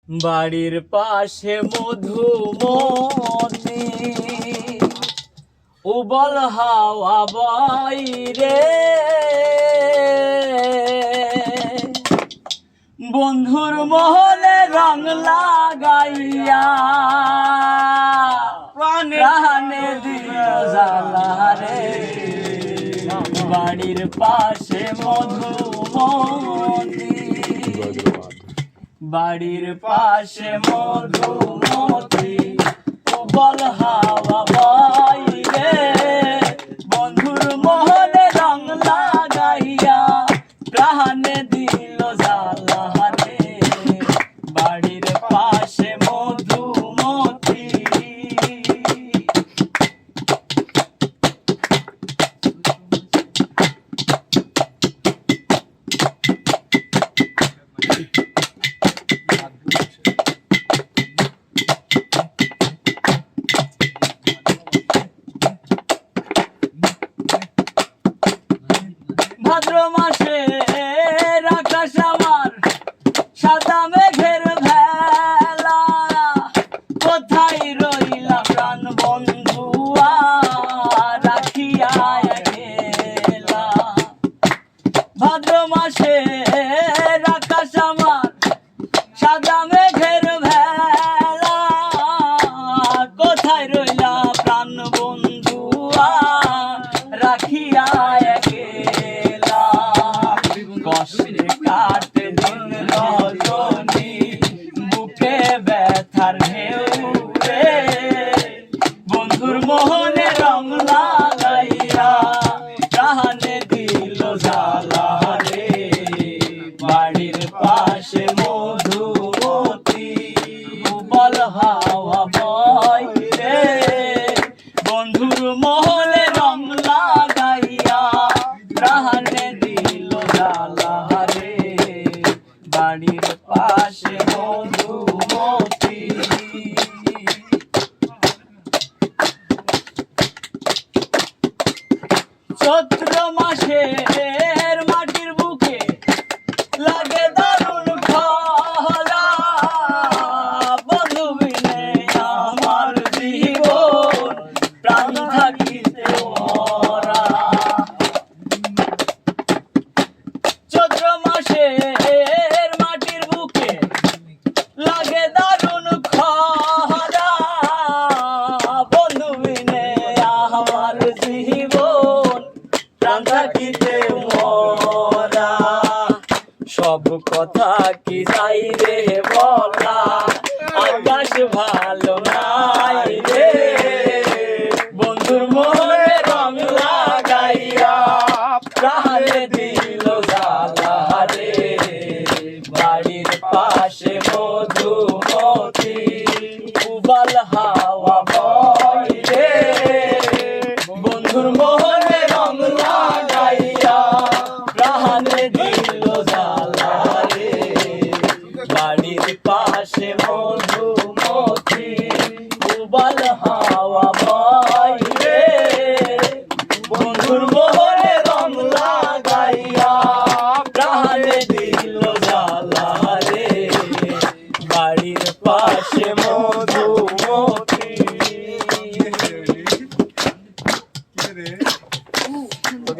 বাড়ির পাশে মধুমতি উবল হাওয়া বাইরে বন্ধুর মহলে রং লাগাইয়া প্রাণে দিল জ্বালা রে। বাড়ির পাশে মধুমতি বাড়ির পাশে মধুমতি উবল হাওয়া বাইরে বন্ধুর মহলে রং লাগাইয়া প্রাণে দিল জ্বালা রে। বাড়ির পাশে মধুমতি ভাদ্র মাসে আকাশ আমার সাদা মেঘের ভেলা কোথায় রইলা প্রাণ বন্ধু রাখিয়া গেলা। ভাদ্র মাসে আকাশ আমার সাদা মেঘের ভেলা কোথায় রইলা প্রাণ বন্ধু রাখিয়া গেলা। কষ্টে কাটে দিন রজনী বুকে ব্যথার ঢেউ রে বন্ধুর মোহনে রং লাগাইয়া প্রাণে দিল জ্বালা রে। বাড়ির পাশে মধুমতি উবল হাওয়া বাইরে বন্ধুর মহলে রং লাগাইয়া প্রাণে দিল জ্বালা রে। বাড়ির পাশে মধুমতি চৈত্র মাসের মাটির বুকে লাগে দারুণ খরা বন্ধু বিনে আমার জীবন প্রাণ থাকিতে মরা। চৈত্র মাসের মাটির বুকে লাগে দারুণ খরা বন্ধু বিনে আমার জীবন প্রাণ থাকিতে মরা। সব কথা কি চাই রে